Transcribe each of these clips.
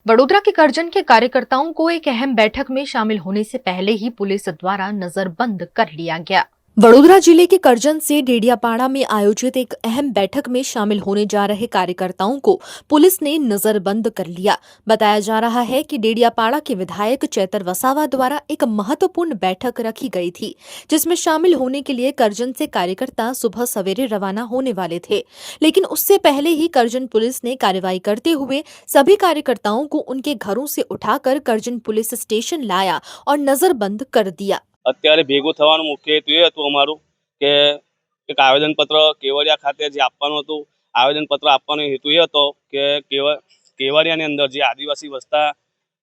वडोदरा के करजन के कार्यकर्ताओं को एक अहम बैठक में शामिल होने से पहले ही पुलिस द्वारा नजरबंद कर लिया गया। वडोदरा जिले के करजन से डेडियापाड़ा में आयोजित एक अहम बैठक में शामिल होने जा रहे कार्यकर्ताओं को पुलिस ने नजरबंद कर लिया। बताया जा रहा है कि डेडियापाड़ा के विधायक चैतर वसावा द्वारा एक महत्वपूर्ण बैठक रखी गई थी, जिसमें शामिल होने के लिए करजन से कार्यकर्ता सुबह सवेरे रवाना होने वाले थे, लेकिन उससे पहले ही करजन पुलिस ने कार्रवाई करते हुए सभी कार्यकर्ताओं को उनके घरों से उठाकर करजन पुलिस स्टेशन लाया और नजरबंद कर दिया। અત્યારે ભેગું થવાનું મુખ્ય હેતુ એ હતું અમારું કે એક આવેદનપત્ર કેવડિયા ખાતે જે આપવાનું હતું, આવેદનપત્ર આપવાનો હેતુ એ હતો કે કેવડિયાની અંદર જે આદિવાસી વસતા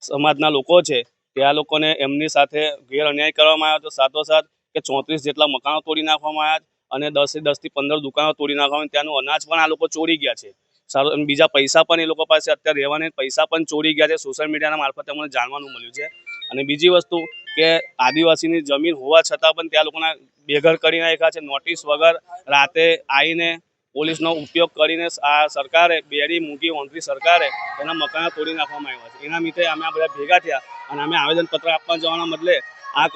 સમાજના લોકો છે તે આ લોકોને એમની સાથે ગેર અન્યાય કરવામાં આવ્યો હતો। સાથોસાથ કે 34 જેટલા મકાનો તોડી નાખવામાં આવ્યા અને 10 થી 15 દુકાનો તોડી નાખવામાં, ત્યાંનું અનાજ પણ આ લોકો ચોરી ગયા છે। સારું, બીજા પૈસા પણ એ લોકો પાસે અત્યારે રહેવાના પૈસા પણ ચોરી ગયા છે। સોશિયલ મીડિયાના મારફતે અમને જાણવાનું મળ્યું છે। અને બીજી વસ્તુ કે આદિવાસીની જમીન હોવા છતાં પણ ત્યાં લોકોના બેઘર કરી નાખ્યા છે। નોટિસ વગર રાતે આવીને પોલીસનો ઉપયોગ કરીને આ સરકારે બેડી મૂકી ઓંધળી સરકારે એના મકાનો તોડી નાખવામાં આવ્યા છે। એના મિત્રે અમે આ બધા ભેગા થયા અને અમે આવેદનપત્ર આપવા જવાના બદલે આ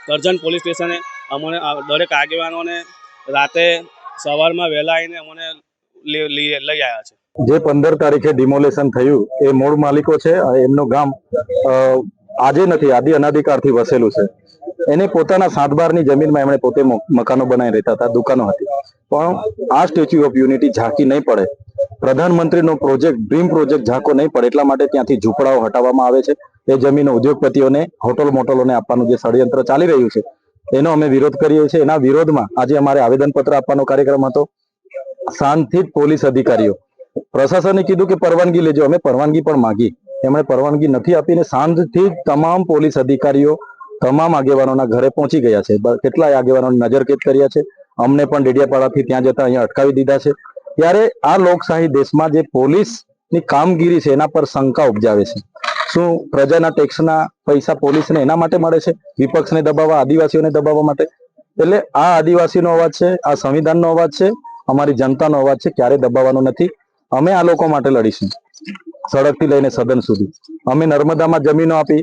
કરજન પોલીસ સ્ટેશને અમને દરેક આગેવાનોને રાતે સવારમાં વહેલા આવીને અમને લઈ આવ્યા છે। જે 15 તારીખે ડિમોલેશન થયું એ મૂળ માલિકો છે, એમનું ગામ આજે નથી, આદિ અનાદિકાળથી વસેલું છે। એને પોતાના 7/12ની જમીનમાં એમણે પોતે મકાનો બનાવી રહેતા હતા, દુકાનો હતી, પણ આ સ્ટેચ્યુ ઓફ યુનિટી ઝાંકી નહીં પડે, પ્રધાનમંત્રીનો પ્રોજેક્ટ ડ્રીમ પ્રોજેક્ટ ઝાંકો નહીં પડે એટલા માટે ત્યાંથી ઝૂંપડાઓ હટાવવામાં આવે છે। એ જમીનો ઉદ્યોગપતિઓને, હોટલ મોટલોને આપવાનું જે ષડયંત્ર ચાલી રહ્યું છે એનો અમે વિરોધ કરીએ છીએ। એના વિરોધમાં આજે અમારે આવેદનપત્ર આપવાનો કાર્યક્રમ હતો। શાંતિથી પોલીસ અધિકારીઓ, પ્રશાસને કીધું કે પરવાનગી લેજો, અમે પરવાનગી પણ માંગી, એમણે પરવાનગી નથી આપીને શાંતિથી તમામ પોલીસ અધિકારીઓ તમામ આગેવાનોના ઘરે પહોંચી ગયા છે। કેટલાય આગેવાનોને નજરકેદ કર્યા છે, અમને પણ ડેડિયાપાડાથી ત્યાં જતા અહીંયા અટકાવી દીધા છે। ત્યારે આ લોકશાહી દેશમાં જે પોલીસની કામગીરી છે એના પર શંકા ઉપજાવે છે। શું પ્રજાના ટેક્સના પૈસા પોલીસને એના માટે મળે છે, વિપક્ષને દબાવવા, આદિવાસીઓને દબાવવા માટે? એટલે આ આદિવાસીનો અવાજ છે, આ સંવિધાનનો અવાજ છે, અમારી જનતાનો અવાજ છે, ક્યારે દબાવવાનો નથી। અમે આ લોકો માટે લડીશું, સડકથી લઈને સદન સુધી। અમે નર્મદામાં જમીનો આપી,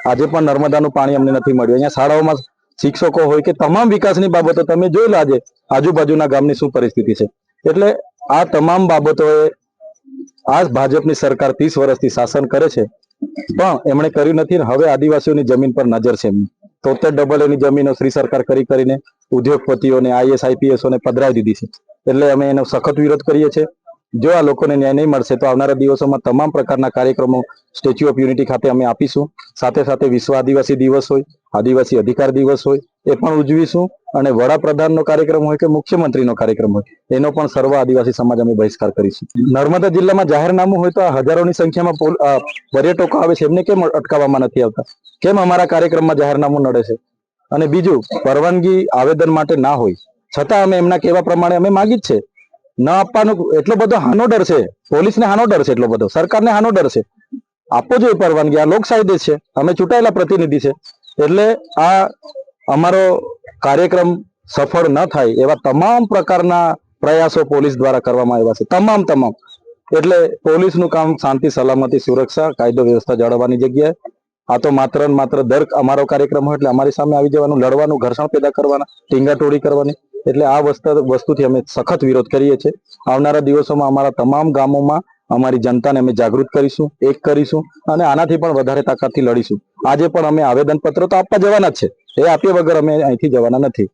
આજે પણ નર્મદાનું પાણી અમને નથી મળ્યું। અહીંયા શાળાઓમાં શિક્ષકો હોય કે તમામ વિકાસની બાબતો તમે જોઈ લો, આજે આજુબાજુના ગામની શું પરિસ્થિતિ છે। એટલે આ તમામ બાબતોએ આ ભાજપની સરકાર 30 વર્ષથી શાસન કરે છે પણ એમણે કર્યું નથી। હવે આદિવાસીઓની જમીન પર નજર છે એમની। 73 ની જમીનો શ્રી સરકાર કરીને ઉદ્યોગપતિઓને, IAS IPSઓને પધરાવી દીધી છે। એટલે અમે એનો સખત વિરોધ કરીએ છીએ। જો આ લોકોને ન્યાય નહીં મળશે તો આવનારા દિવસોમાં તમામ પ્રકારના કાર્યક્રમો સ્ટેચ્યુ ઓફ યુનિટી ખાતે અમે આપીશું। સાથે સાથે વિશ્વ આદિવાસી દિવસ હોય, આદિવાસી અધિકાર દિવસ હોય એ પણ ઉજવીશું। અને વડાપ્રધાનનો કાર્યક્રમ હોય કે મુખ્યમંત્રીનો કાર્યક્રમ હોય એનો પણ સર્વ આદિવાસી સમાજ અમે બહિષ્કાર કરીશું। નર્મદા જિલ્લામાં જાહેરનામું હોય તો આ હજારોની સંખ્યામાં પર્યટકો આવે છે, એમને કેમ અટકાવવામાં નથી આવતા? કેમ અમારા કાર્યક્રમમાં જાહેરનામું નડે છે? અને બીજું, પરવાનગી આવેદન માટે ના હોય છતાં અમે એમના કહેવા પ્રમાણે અમે માગી જ છે ન આપવાનું। એટલો બધો હાનો ડર છે, પોલીસને હાનો ડર છે, એટલો બધો સરકારને હાનો ડર છે। આપવો જોઈએ પરવાનગી, આ લોકશાહી દેશ છે, અમે ચૂંટાયેલા પ્રતિનિધિ છે। એટલે આ અમારો કાર્યક્રમ સફળ ન થાય એવા તમામ પ્રકારના પ્રયાસો પોલીસ દ્વારા કરવામાં આવ્યા છે, તમામ। એટલે પોલીસનું કામ શાંતિ, સલામતી, સુરક્ષા, કાયદો વ્યવસ્થા જાળવવાની જગ્યાએ આ તો માત્ર ને માત્ર દર અમારો કાર્યક્રમ હોય એટલે અમારી સામે આવી જવાનું, લડવાનું, ઘર્ષણ પેદા કરવાના, ટીંગાટોળી કરવાની। એટલે આ વસ્તુથી અમે સખત વિરોધ કરીએ છીએ। આવનારા દિવસોમાં અમારા તમામ ગામોમાં અમારી જનતાને અમે જાગૃત કરીશું, એક કરીશું અને આનાથી પણ વધારે તાકાતથી લડીશું। આજે પણ અમે આવેદનપત્રો તો આપવા જવાના જ છે, એ આપ્યા વગર અમે અહીંથી જવાના નથી।